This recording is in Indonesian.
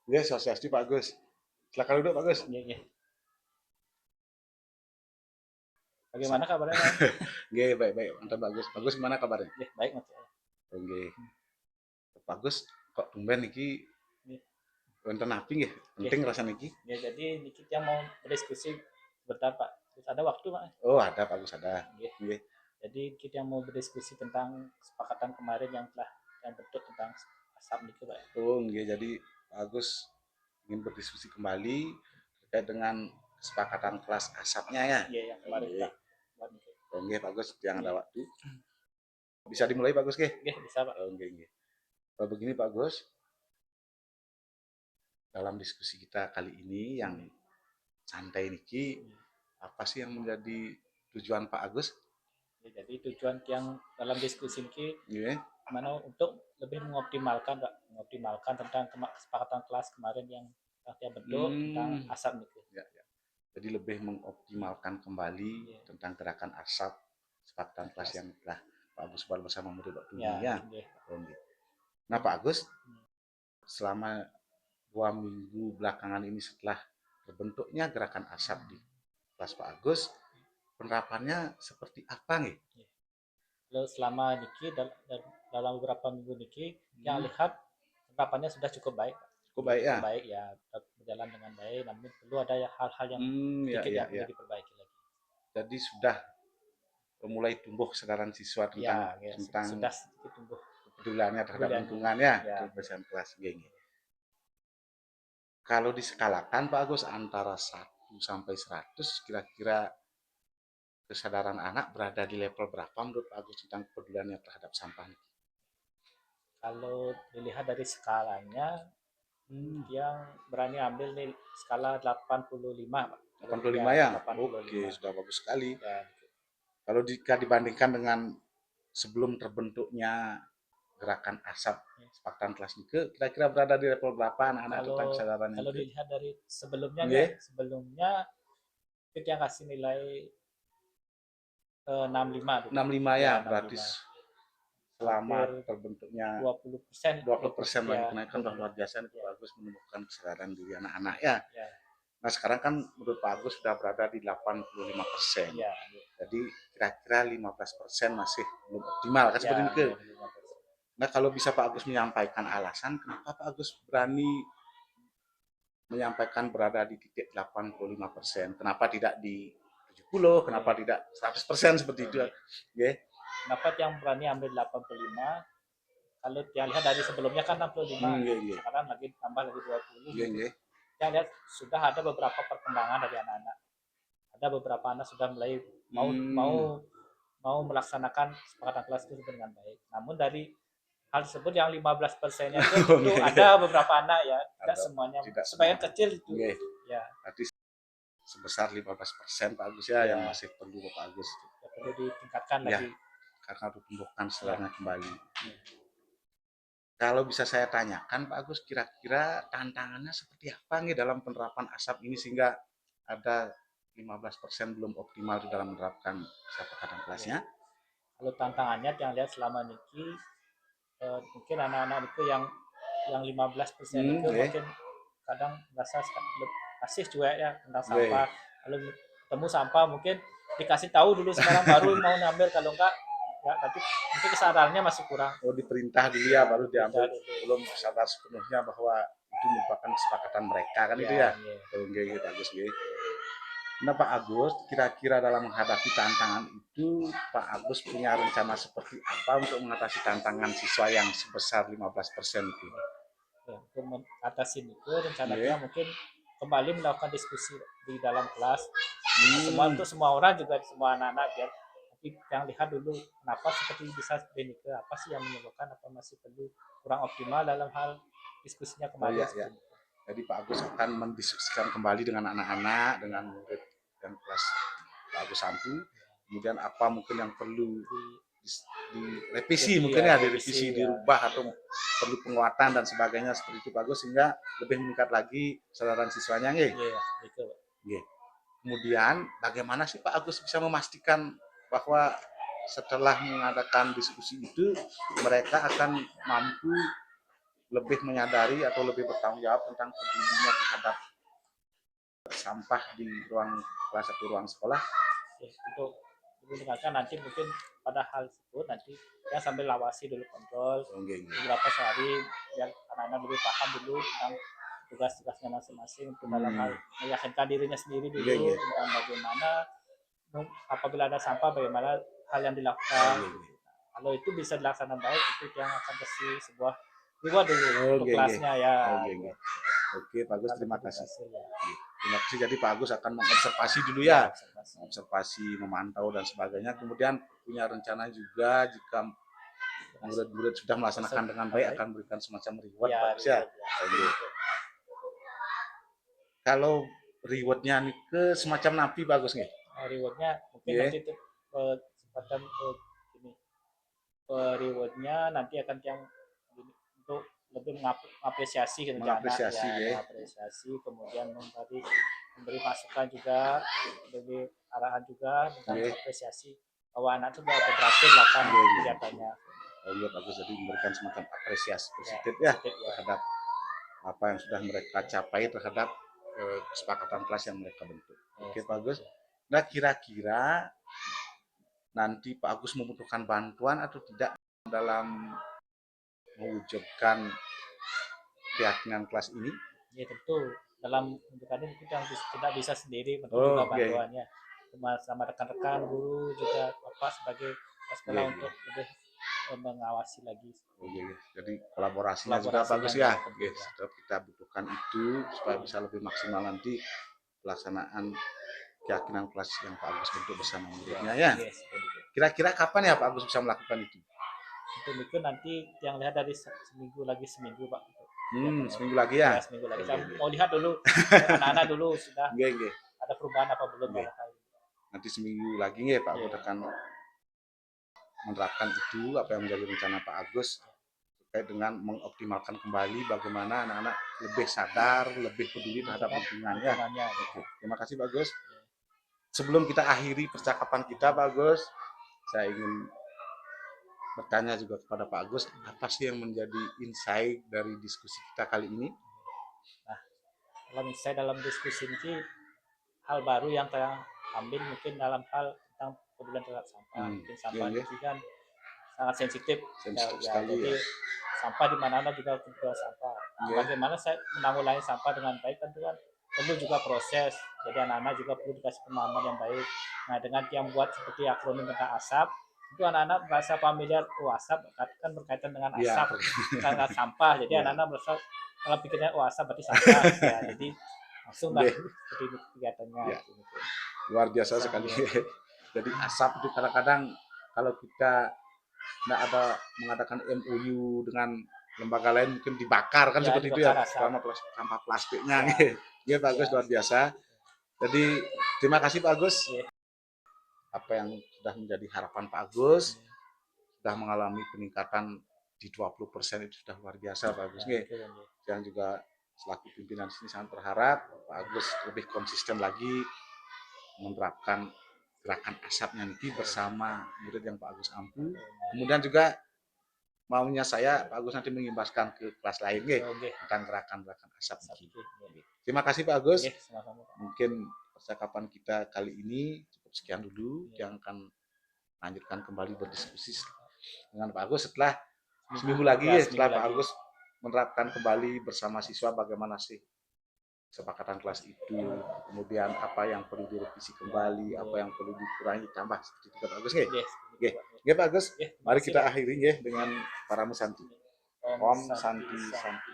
Ya, Swastiastu Pak Agus. Silakan duduk Pak Agus. Iya, iya. Bagaimana kabarnya, Bang? Nggih, baik-baik. Mantap Pak Agus. Pak Agus gimana kabarnya? Iya, baik, Mas. Nggih. Pak Agus kok tumben iki Iya, wonten api nggih? iya. Penting rasane iki. Ya, jadi ini kita mau berdiskusi sebentar, Pak. Terus ada waktu, Pak? Oh, ada Pak Agus ada. Iya. Nggih. Jadi kita mau berdiskusi tentang kesepakatan kemarin yang bentuk tentang asap itu, Pak. Oh, nggih. Jadi Pak Agus ingin berdiskusi kembali terkait dengan kesepakatan kelas asapnya ya. Iya, yang kemarin kita buat itu. Oh, nggih Pak Agus, jangan ada Iya. waktu. Bisa dimulai Pak Agus nggih? Iya, bisa, Pak. Oh, nggih. Kalau begini Pak Agus, dalam diskusi kita kali ini yang santai niki, apa sih yang menjadi tujuan Pak Agus? Ya, jadi tujuan yang dalam diskusi ini Nggih. mana untuk lebih mengoptimalkan, Pak, mengoptimalkan tentang kesepakatan kelas kemarin yang kita bentuk tentang asap itu. Ya, ya. Jadi lebih mengoptimalkan kembali tentang gerakan asap kesepakatan kelas yang telah Pak Agus buat bersama murid waktu ini ya. Nah Pak Agus, selama 2 minggu belakangan ini setelah terbentuknya gerakan asap di kelas Pak Agus, penerapannya seperti apa nih? Lalu selama niki dalam beberapa minggu niki yang lihat penerapannya sudah cukup baik. Cukup baik ya? Cukup baik ya, berjalan dengan baik, namun perlu ada hal-hal yang sedikit yang perlu diperbaiki lagi. Jadi sudah mulai tumbuh kesadaran siswa tentang sudah sedikit tumbuh kepeduliannya terhadap lingkungannya, kebersihan kelas gini. Kalau diskalakan Pak Agus antara 1 sampai 100, kira-kira kesadaran anak berada di level berapa menurut Pak Agus tentang kepeduliannya terhadap sampah? Kalau dilihat dari skalanya, yang berani ambil nih skala 85, Pak. 85 ya? 85. Oke, sudah bagus sekali. Ya. Kalau jika dibandingkan dengan sebelum terbentuknya gerakan asap kesepakatan kelas Nike, kira-kira berada di level berapa anak-anak tentang kesadarannya? Kalau dilihat dari sebelumnya, sebelumnya kita kasih nilai 65. 65 ya, berarti selama terbentuknya 20% lagi kenaikan luar biasa itu bagus menumbuhkan kesadaran diri anak-anak ya. Nah sekarang kan menurut Pak Agus sudah berada di 85%. Jadi kira-kira 15% masih belum optimal kan seperti itu. Nah kalau bisa Pak Agus menyampaikan alasan kenapa Pak Agus berani menyampaikan berada di titik 85%, kenapa tidak di 70, kenapa tidak 100% seperti itu ya? Kenapa yang berani ambil 85? Kalau yang lihat dari sebelumnya kan 65, sekarang lagi tambah lagi 20. Yang lihat sudah ada beberapa perkembangan dari anak-anak. Ada beberapa anak sudah mulai mau melaksanakan kesepakatan kelas itu dengan baik. Namun dari hal tersebut yang 15%-nya itu ada beberapa anak ya, tidak semuanya. Sebagian kecil itu. Ya. Berarti sebesar 15% Pak Agus ya, yang masih perlu Pak Agus. Ya, perlu ditingkatkan lagi. Karena ditumbuhkan setelahnya kembali. Kalau bisa saya tanyakan Pak Agus, kira-kira tantangannya seperti apa nih dalam penerapan asap ini sehingga ada 15% belum optimal di dalam menerapkan kesepakatan kelasnya? Kalau tantangannya yang lihat selama ini mungkin anak-anak itu yang 15% itu mungkin kadang merasa masih cuek ya tentang sampah. Kalau ketemu sampah mungkin dikasih tahu dulu sekarang baru mau ngambil, kalau enggak ya nanti mungkin kesadarannya masih kurang. Oh diperintah dulu ya baru diambil, belum sadar sepenuhnya bahwa itu merupakan kesepakatan mereka kan itu ya. Oke, bagus gitu. Nah Pak Agus, kira-kira dalam menghadapi tantangan itu Pak Agus punya rencana seperti apa untuk mengatasi tantangan siswa yang sebesar 15% itu? Ya, untuk mengatasi itu rencananya mungkin kembali melakukan diskusi di dalam kelas. Semua orang juga semua anak-anak biar yang lihat dulu kenapa seperti bisa seperti ini, apa sih yang menyebabkan, apa masih perlu kurang optimal dalam hal diskusinya kemarin. Jadi Pak Agus akan mendiskusikan kembali dengan anak-anak, dengan murid dan kelas Pak Agus 1, kemudian apa mungkin yang perlu direvisi, mungkin ya direvisi, dirubah atau perlu penguatan dan sebagainya seperti itu Pak Agus, sehingga lebih meningkat lagi kesadaran siswanya nggih. Kemudian bagaimana sih Pak Agus bisa memastikan bahwa setelah mengadakan diskusi itu mereka akan mampu lebih menyadari atau lebih bertanggung jawab tentang pedulinya terhadap sampah di ruang kelas atau ruang sekolah. Untuk mendengarkan nanti mungkin pada hal tersebut nanti ya sambil lawasi dulu, kontrol beberapa sehari biar anak-anak lebih paham dulu tentang tugas-tugasnya masing-masing untuk dalam hal meyakinkan dirinya sendiri dulu tentang bagaimana apabila ada sampah bagaimana hal yang dilakukan. Kalau itu bisa dilaksanakan baik, itu yang akan kasih sebuah reward dulu untuk kelasnya ya. Oke, Pak Agus, terima kasih. Terima kasih. Jadi Pak Agus akan mengobservasi dulu ya, observasi, memantau dan sebagainya. Kemudian punya rencana juga jika murid-murid sudah melaksanakan dengan baik akan berikan semacam reward, Pak Agus ya. Kalau rewardnya nih ke semacam napi, Pak Agus nih. Rewardnya mungkin nanti itu semacam ini. Rewardnya nanti akan yang untuk lebih mengapresiasi kerja anak, mengapresiasi, kemudian memberi masukan juga, memberi arahan juga tentang apresiasi bahwa anak itu sudah berhasil melakukan kegiatannya. Bagus, jadi memberikan semacam apresiasi positif ya terhadap apa yang sudah mereka capai terhadap kesepakatan kelas yang mereka bentuk. Oke, Pak Agus. Nah, kira-kira nanti Pak Agus membutuhkan bantuan atau tidak dalam mewujudkan keyakinan kelas ini? Ya tentu, dalam mewujudkannya kita tidak bisa sendiri, tentu juga bantuannya. Sama rekan-rekan, guru juga Bapak sebagai sekolah untuk lebih mengawasi lagi. Jadi kolaborasinya juga bagus ya. Kita butuhkan itu supaya bisa lebih maksimal nanti pelaksanaan keyakinan kelas yang Pak Agus bentuk bersama muridnya ya. Kira-kira kapan ya Pak Agus bisa melakukan itu? Untuk itu nanti yang lihat dari seminggu Pak. Seminggu lagi ya? Seminggu lagi. Saya mau lihat dulu anak-anak dulu sudah ada perubahan apa belum. Nanti seminggu lagi ya Pak Agus akan menerapkan itu apa yang menjadi rencana Pak Agus terkait dengan mengoptimalkan kembali bagaimana anak-anak lebih sadar, lebih peduli terhadap lingkungannya. Terima kasih Pak Agus. Sebelum kita akhiri percakapan kita Pak Agus, saya ingin bertanya juga kepada Pak Agus, apa sih yang menjadi insight dari diskusi kita kali ini? Nah, kalau insight dalam diskusi ini hal baru yang saya ambil mungkin dalam hal tentang pedulian terhadap sampah. Mungkin sampah itu kan sangat sensitif sekali. Jadi sampah di mana-mana juga kebutuhan sampah. Bagaimana saya menanggulangi sampah dengan baik tentu kan perlu juga proses. Jadi anak-anak juga perlu dikasih pemahaman yang baik. Nah, dengan yang buat seperti akronim tentang asap, itu anak-anak merasa familiar, asap kan berkaitan dengan asap, karena sampah. Jadi anak-anak merasa kalau pikirnya asap berarti sampah. Jadi langsung lah seperti kegiatannya. Luar biasa sekali. Jadi asap itu kadang-kadang kalau kita tidak ada mengadakan MOU dengan lembaga lain mungkin dibakar kan seperti itu ya, sama sampah plastiknya. Ya Pak Agus, luar biasa. Jadi terima kasih Pak Agus. Apa yang sudah menjadi harapan Pak Agus sudah mengalami peningkatan di 20% itu sudah luar biasa Pak Agus. Yang juga selaku pimpinan sini sangat berharap Pak Agus lebih konsisten lagi menerapkan gerakan asapnya nanti bersama murid yang Pak Agus ampu. Kemudian juga maunya saya Pak Agus nanti mengimbaskan ke kelas lain tentang gerakan-gerakan asap ini. Terima kasih Pak Agus. Mungkin percakapan kita kali ini cukup sekian dulu. Yang akan lanjutkan kembali berdiskusi dengan Pak Agus setelah seminggu lagi setelah Pak Agus menerapkan kembali bersama siswa bagaimana sih kesepakatan kelas itu, kemudian apa yang perlu direvisi kembali, apa yang perlu dikurangi, tambah seperti itu Pak Agus. Pak Agus, mari kita akhiri dengan para musanti. Om Santi Santi.